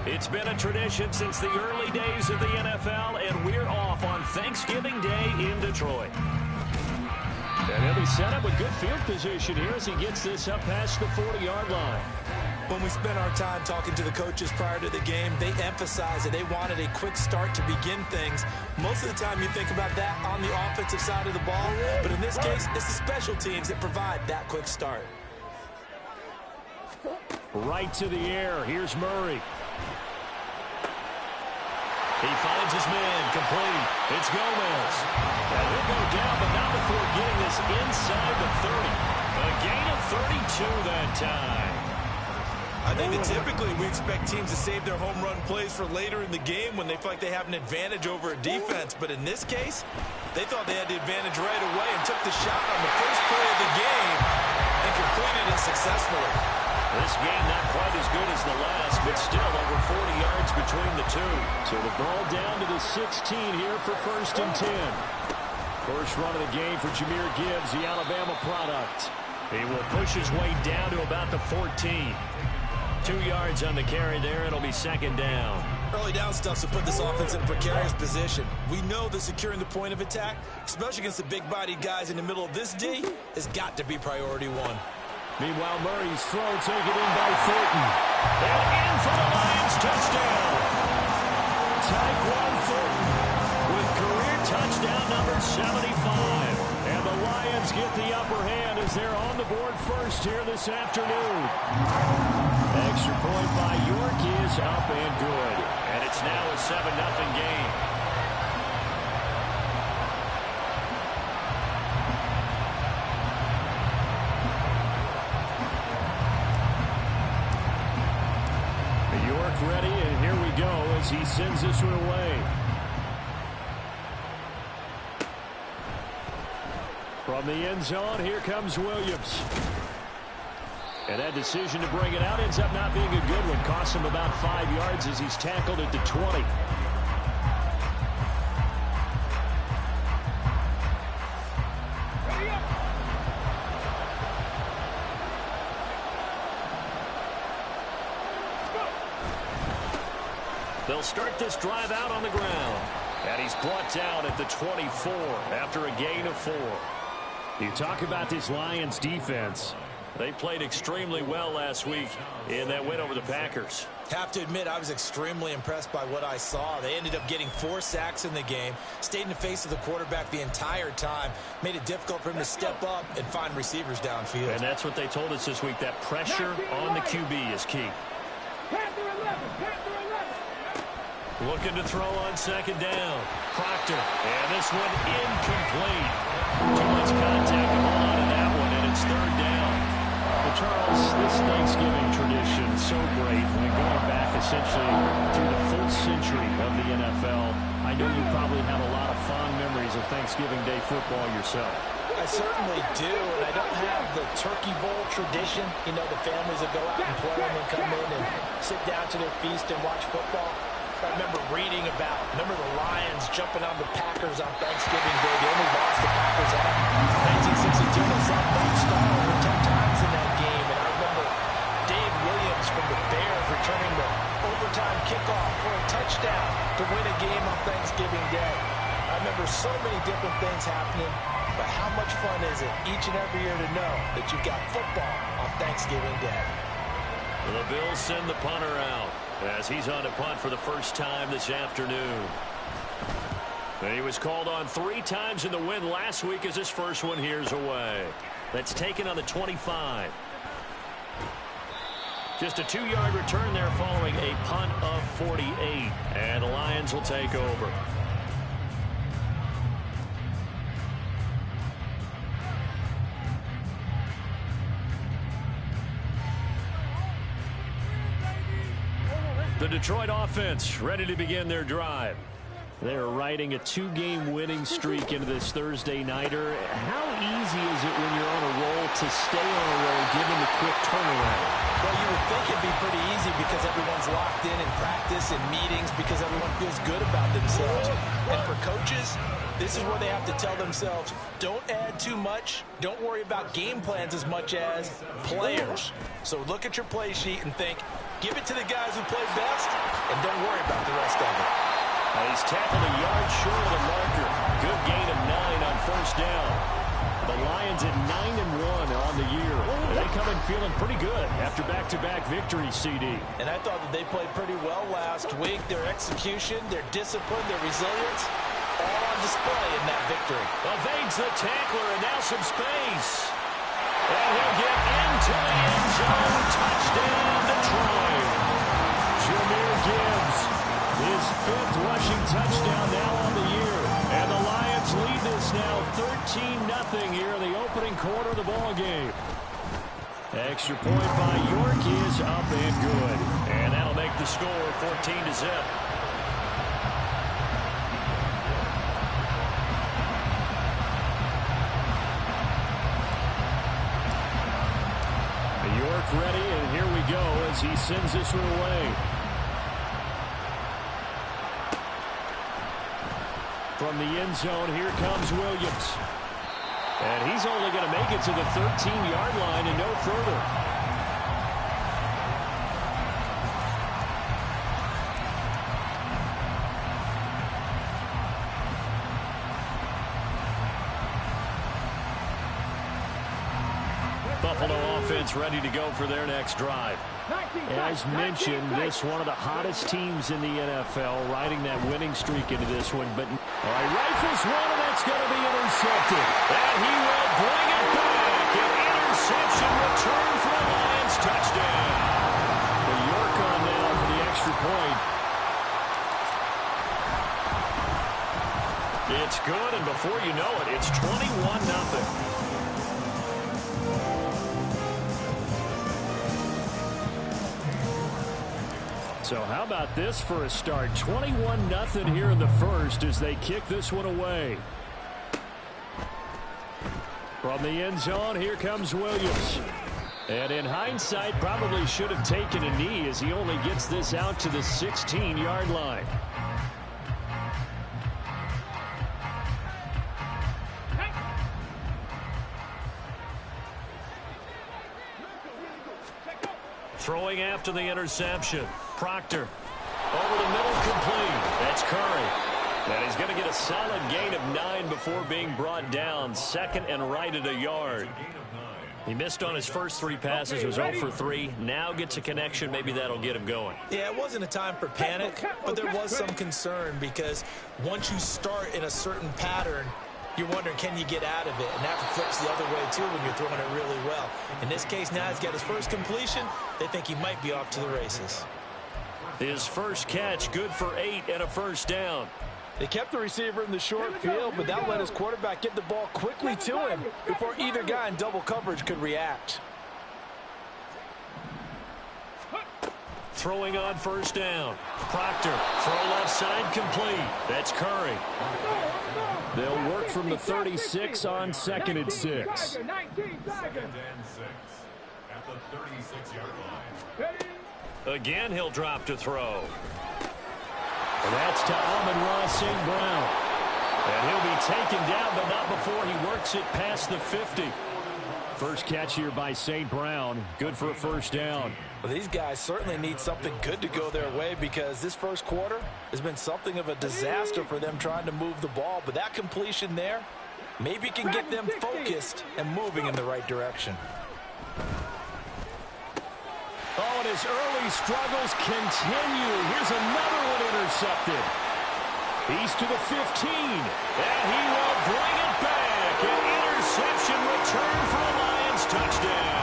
It's been a tradition since the early days of the NFL, and we're off on Thanksgiving Day in Detroit. And he'll be set up with good field position here as he gets this up past the 40-yard line. When we spent our time talking to the coaches prior to the game, they emphasized that they wanted a quick start to begin things. Most of the time you think about that on the offensive side of the ball, but in this case, it's the special teams that provide that quick start. Right to the air. Here's Murray. He finds his man, complete. It's Gomez. And he'll go down, but not before getting this inside the 30. A gain of 32 that time. I think that typically we expect teams to save their home run plays for later in the game when they feel like they have an advantage over a defense. But in this case, they thought they had the advantage right away and took the shot on the first play of the game and completed it successfully. This game not quite as good as the last, but still over 40 yards between the two. So the ball down to the 16 here for 1st and 10. First run of the game for Jahmyr Gibbs, the Alabama product. He will push his way down to about the 14. 2 yards on the carry there. It'll be 2nd down. Early down stuff to put this offense in a precarious position. We know that securing the point of attack, especially against the big-bodied guys in the middle of this D, has got to be priority one. Meanwhile, Murray's throw taken in by Thornton. And in for the Lions touchdown. Tyquan Thornton with career touchdown number 75. And the Lions get the upper hand as they're on the board first here this afternoon. Extra point by York is up and good. And it's now a 7-0 game. Ready, and here we go as he sends this one away. From the end zone, here comes Williams. And that decision to bring it out ends up not being a good one. Costs him about 5 yards as he's tackled at the 20. They'll start this drive out on the ground. And he's brought down at the 24 after a gain of 4. You talk about this Lions defense. They played extremely well last week in that win over the Packers. Have to admit, I was extremely impressed by what I saw. They ended up getting 4 sacks in the game, stayed in the face of the quarterback the entire time, made it difficult for him to step up and find receivers downfield. And that's what they told us this week, that pressure on the QB is key. Looking to throw on 2nd down. Proctor. And this one incomplete. Too much contact going on in that one, and it's 3rd down. Well, Charles, this Thanksgiving tradition so great. When going back essentially through the full century of the NFL, I know you probably have a lot of fond memories of Thanksgiving Day football yourself. I certainly do, and I don't have the Turkey Bowl tradition. You know, the families that go out and play and then come in and sit down to their feast and watch football. I remember reading about, the Lions jumping on the Packers on Thanksgiving Day. The only loss the Packers had in 1962. They saw Bart Starr over 10 times in that game. And I remember Dave Williams from the Bears returning the overtime kickoff for a touchdown to win a game on Thanksgiving Day. I remember so many different things happening. But how much fun is it each and every year to know that you've got football on Thanksgiving Day? The Bills send the punter out as he's on to punt for the first time this afternoon. And he was called on 3 times in the win last week as his first one here's away. That's taken on the 25. Just a 2-yard return there following a punt of 48. And the Lions will take over. The Detroit offense ready to begin their drive. They're riding a 2-game winning streak into this Thursday nighter. How easy is it when you're on a roll to stay on a roll given the quick turnaround? Well, you would think it'd be pretty easy because everyone's locked in practice and meetings because everyone feels good about themselves. And for coaches, this is where they have to tell themselves, don't add too much. Don't worry about game plans as much as players. So look at your play sheet and think, give it to the guys who play best and don't worry about the rest of it. He's tackled a yard short of the marker. Good gain of 9 on first down. The Lions at 9-1 on the year. They come in feeling pretty good after back-to-back victories, CD. And I thought that they played pretty well last week. Their execution, their discipline, their resilience, all on display in that victory. Evades the tackler and now some space. And he'll get into the end zone. Touchdown, Detroit. Jahmyr Gibbs, his 5th rushing touchdown now on the year. And the Lions lead this now 13-0 here in the opening quarter of the ball game. Extra point by York is up and good. And that'll make the score 14-0. York ready, and here we go as he sends this one away. From the end zone, here comes Williams. And he's only going to make it to the 13-yard line and no further. Buffalo offense ready to go for their next drive. As mentioned, this one of the hottest teams in the NFL, riding that winning streak into this one. But all right, rifles one, and that's going to be intercepted. And he will bring it back. An interception return for the Lions. Touchdown. The York on now for the extra point. It's good, and before you know it, it's 21-0. So how about this for a start? 21-0 here in the first as they kick this one away. From the end zone, here comes Williams. And in hindsight, probably should have taken a knee as he only gets this out to the 16-yard line. Throwing after the interception. Proctor over the middle, complete. That's Curry. And he's going to get a solid gain of 9 before being brought down. Second and right at a yard. He missed on his first 3 passes, was 0 for 3. Now gets a connection. Maybe that'll get him going. Yeah, it wasn't a time for panic, but there was some concern because once you start in a certain pattern, you're wondering, can you get out of it? And that flips the other way, too, when you're throwing it really well. In this case, now he's got his first completion. They think he might be off to the races. His first catch, good for 8 and a first down. They kept the receiver in the short field, but that let his quarterback get the ball quickly to him before either guy in double coverage could react. Throwing on first down. Proctor, throw left side, complete. That's Curry. They'll work from the 36 on 2nd and 6. 2nd and 6 at the 36-yard line. Again, he'll drop to throw. And that's to Amon-Ra St. Brown. And he'll be taken down, but not before he works it past the 50. First catch here by St. Brown. Good for a first down. Well, these guys certainly need something good to go their way because this first quarter has been something of a disaster for them trying to move the ball. But that completion there maybe can get them focused and moving in the right direction. Oh, and his early struggles continue. Here's another one intercepted. He's to the 15. And he will bring it back. An interception return for a Lions touchdown.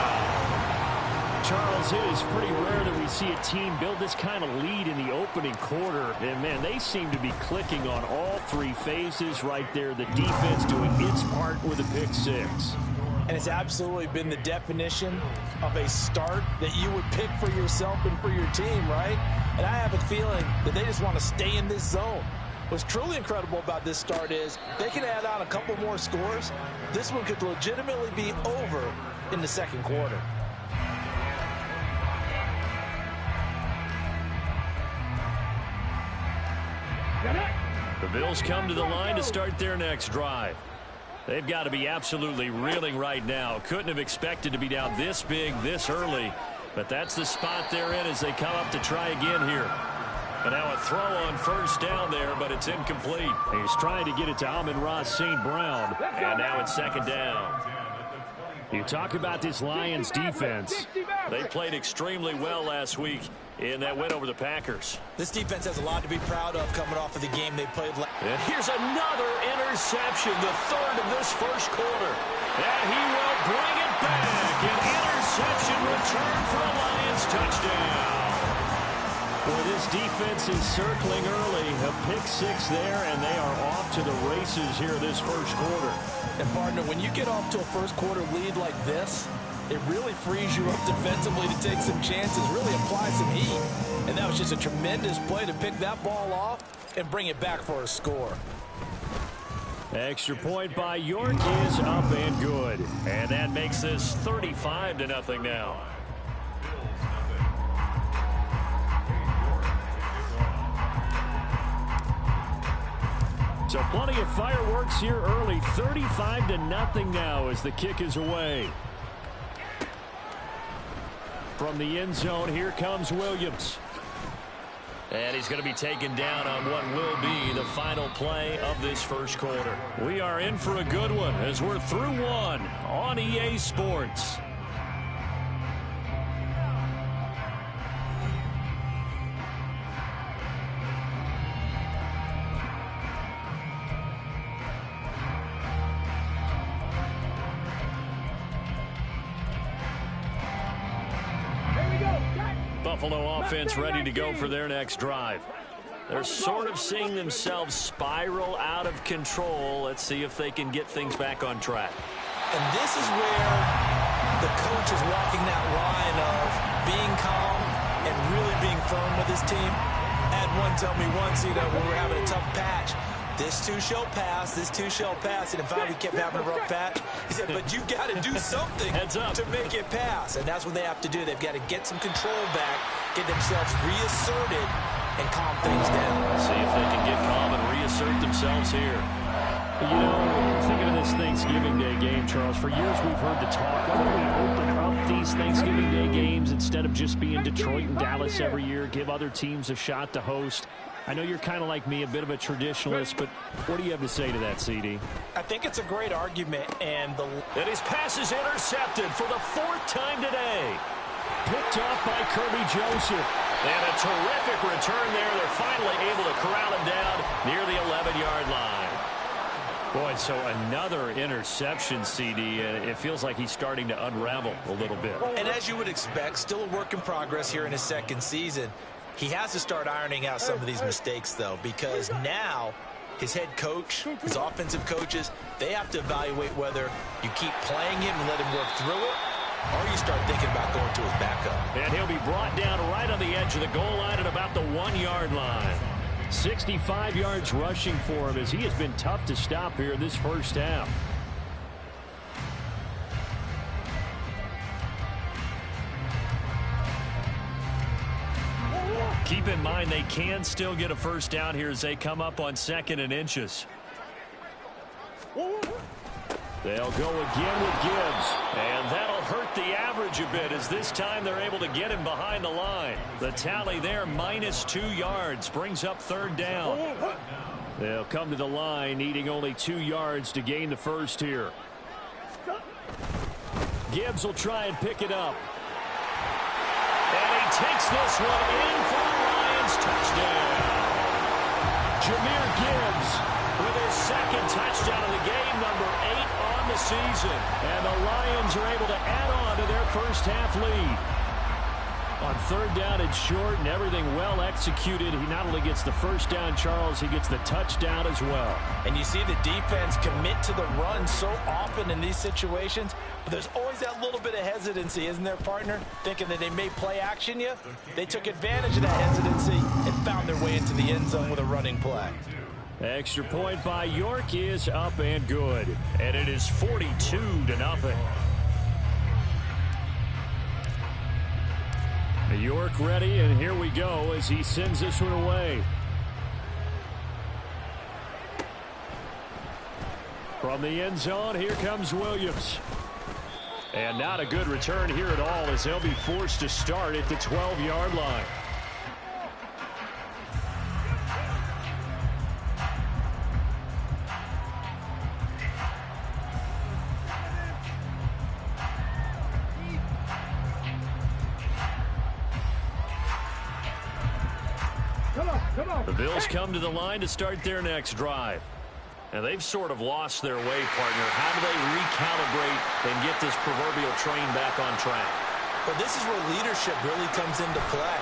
Charles, it is pretty rare that we see a team build this kind of lead in the opening quarter. And, man, they seem to be clicking on all 3 phases right there. The defense doing its part with a pick 6. And it's absolutely been the definition of a start that you would pick for yourself and for your team, right? And I have a feeling that they just want to stay in this zone. What's truly incredible about this start is they can add on a couple more scores. This one could legitimately be over in the second quarter. The Bills come to the line to start their next drive. They've got to be absolutely reeling right now. Couldn't have expected to be down this big, this early. But that's the spot they're in as they come up to try again here. And now a throw on first down there, but it's incomplete. He's trying to get it to Amon-Ra St. Brown. And now it's second down. You talk about this Lions defense. They played extremely well last week in that win over the Packers. This defense has a lot to be proud of coming off of the game they played. And here's another interception, the third of this first quarter. And he will bring it back. An interception return for a Lions touchdown. Boy, this defense is circling early. A pick-6 there, and they are off to the races here this first quarter. And, partner, when you get off to a first-quarter lead like this, it really frees you up defensively to take some chances, really apply some heat. And that was just a tremendous play to pick that ball off and bring it back for a score. Extra point by York is up and good. And that makes this 35-0 now. So plenty of fireworks here early. 35-0 now as the kick is away. From the end zone, here comes Williams. And he's going to be taken down on what will be the final play of this first quarter. We are in for a good one as we're through one on EA Sports. Buffalo offense ready to go for their next drive. They're sort of seeing themselves spiral out of control. Let's see if they can get things back on track. And this is where the coach is walking that line of being calm and really being firm with his team. I had one tell me once, when we were having a tough patch, this too shall pass, this too shall pass. And in fact, we kept having a rough patch. He said, but you've got to do something to make it pass. And that's what they have to do. They've got to get some control back, get themselves reasserted, and calm things down. See if they can get calm and reassert themselves here. You know, thinking of this Thanksgiving Day game, Charles, for years we've heard the talk, why don't we open up these Thanksgiving Day games instead of just being Detroit and Dallas every year, give other teams a shot to host. I know you're kind of like me, a bit of a traditionalist, but what do you have to say to that, CD? I think it's a great argument, and his pass is intercepted for the fourth time today. Picked off by Kirby Joseph. And a terrific return there. They're finally able to corral him down near the 11-yard line. Boy, so another interception, CD. It feels like he's starting to unravel a little bit. And as you would expect, still a work in progress here in his second season. He has to start ironing out some of these mistakes, though, because now his head coach, his offensive coaches, they have to evaluate whether you keep playing him and let him work through it, or you start thinking about going to his backup. And he'll be brought down right on the edge of the goal line at about the 1-yard line. 65 yards rushing for him as he has been tough to stop here this first half. Keep in mind they can still get a first down here as they come up on 2nd and inches. They'll go again with Gibbs, and that'll hurt the average a bit as this time they're able to get him behind the line. The tally there, -2 yards, brings up 3rd down. They'll come to the line, needing only 2 yards to gain the first here. Gibbs will try and pick it up. And he takes this one in for a Lions touchdown. Jahmyr Gibbs with his 2nd touchdown of the game, number 8 on the season. And the Lions are able to add on to their first half lead. On 3rd down and short and everything well executed, he not only gets the first down, Charles, he gets the touchdown as well. And you see the defense commit to the run so often in these situations, but there's always that little bit of hesitancy, isn't there, partner? Thinking that they may play action you. They took advantage of that hesitancy and found their way into the end zone with a running play. Extra point by York is up and good. And it is 42-0. York ready, and here we go as he sends this one away. From the end zone, here comes Williams. And not a good return here at all as they'll be forced to start at the 12-yard line. The Bills come to the line to start their next drive. And they've sort of lost their way, partner. How do they recalibrate and get this proverbial train back on track? Well, this is where leadership really comes into play.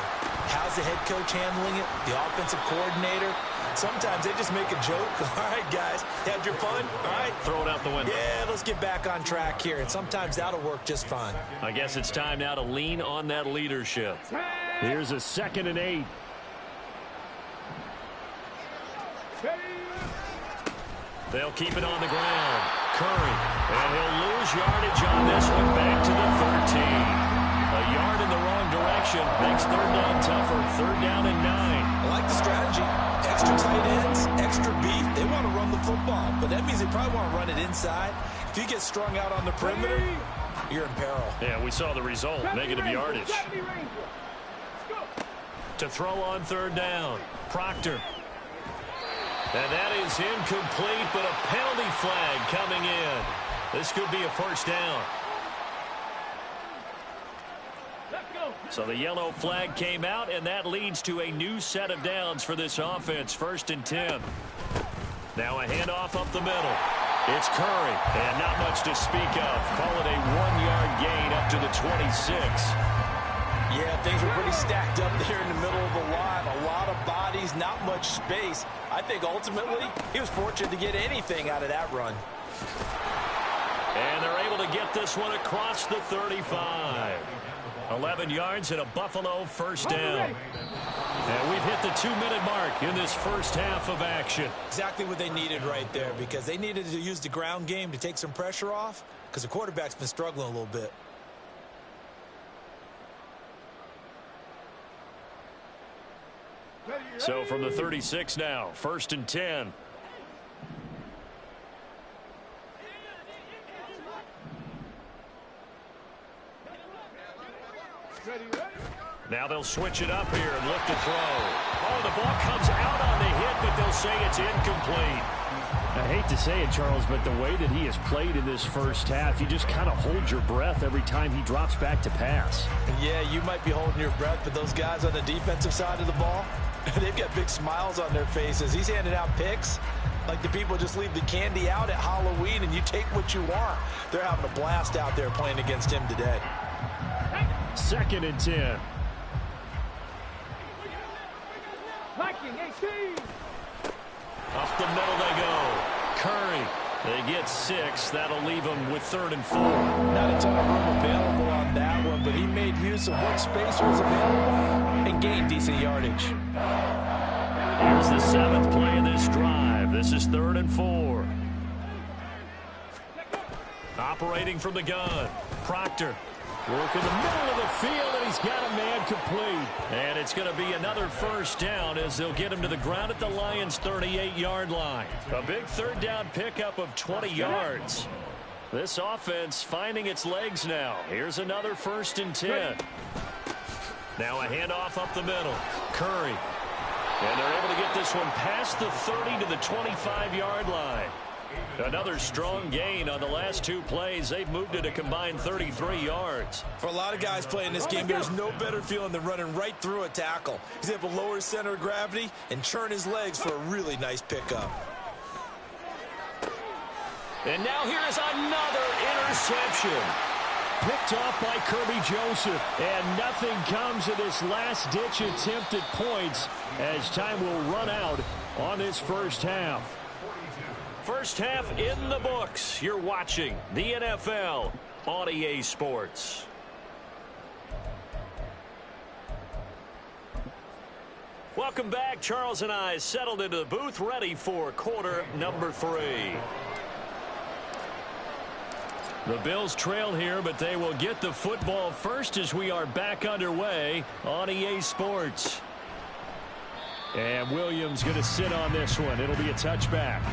How's the head coach handling it? The offensive coordinator? Sometimes they just make a joke. All right, guys, had your fun? All right. Throw it out the window. Yeah, let's get back on track here. And sometimes that'll work just fine. I guess it's time now to lean on that leadership. Here's a 2nd and 8. They'll keep it on the ground. Curry. And he'll lose yardage on this one back to the 13. A yard in the wrong direction makes 3rd down tougher. 3rd down and 9. I like the strategy. Extra tight ends, extra beef. They want to run the football, but that means they probably want to run it inside. If you get strung out on the perimeter, you're in peril. Yeah, we saw the result. Negative yardage. To throw on 3rd down. Proctor. And that is incomplete, but a penalty flag coming in. This could be a 1st down. So the yellow flag came out, and that leads to a new set of downs for this offense. 1st and 10. Now a handoff up the middle. It's Curry, and not much to speak of. Call it a 1-yard gain up to the 26. Yeah, things were pretty stacked up there in the middle of the line. A lot of bodies, not much space. I think ultimately he was fortunate to get anything out of that run. And they're able to get this one across the 35. 11 yards and a Buffalo 1st down. And we've hit the 2-minute mark in this first half of action. Exactly what they needed right there, because they needed to use the ground game to take some pressure off, because the quarterback's been struggling a little bit. So from the 36 now, 1st and 10. Now they'll switch it up here and look to throw. Oh, the ball comes out on the hit, but they'll say it's incomplete. I hate to say it, Charles, but the way that he has played in this first half, you just kind of hold your breath every time he drops back to pass. Yeah, you might be holding your breath, but those guys on the defensive side of the ball, they've got big smiles on their faces. He's handing out picks like the people just leave the candy out at Halloween and you take what you want. They're having a blast out there playing against him today. 2nd and 10. Up the middle they go. Curry. They get 6. That'll leave them with 3rd and 4. Not a ton of room available on that one, but he made use of what space was available and gained decent yardage. Here's the 7th play of this drive. This is 3rd and 4. Operating from the gun. Proctor. Work in the middle of the field, and he's got a man complete. And it's going to be another 1st down as they'll get him to the ground at the Lions' 38-yard line. A big 3rd down pickup of 20 yards. This offense finding its legs now. Here's another 1st and 10. Now a handoff up the middle. Curry. And they're able to get this one past the 30 to the 25-yard line. Another strong gain on the last 2 plays. They've moved it a combined 33 yards. For a lot of guys playing this game, there's no better feeling than running right through a tackle. He's able to lower his center of gravity and churn his legs for a really nice pickup. And now here's another interception. Picked off by Kirby Joseph. And nothing comes of this last-ditch attempt at points as time will run out on this first half. First half in the books. You're watching the NFL on EA Sports. Welcome back. Charles and I settled into the booth, ready for quarter number 3. The Bills trail here, but they will get the football first as we are back underway on EA Sports. And Williams going to sit on this one. It'll be a touchback.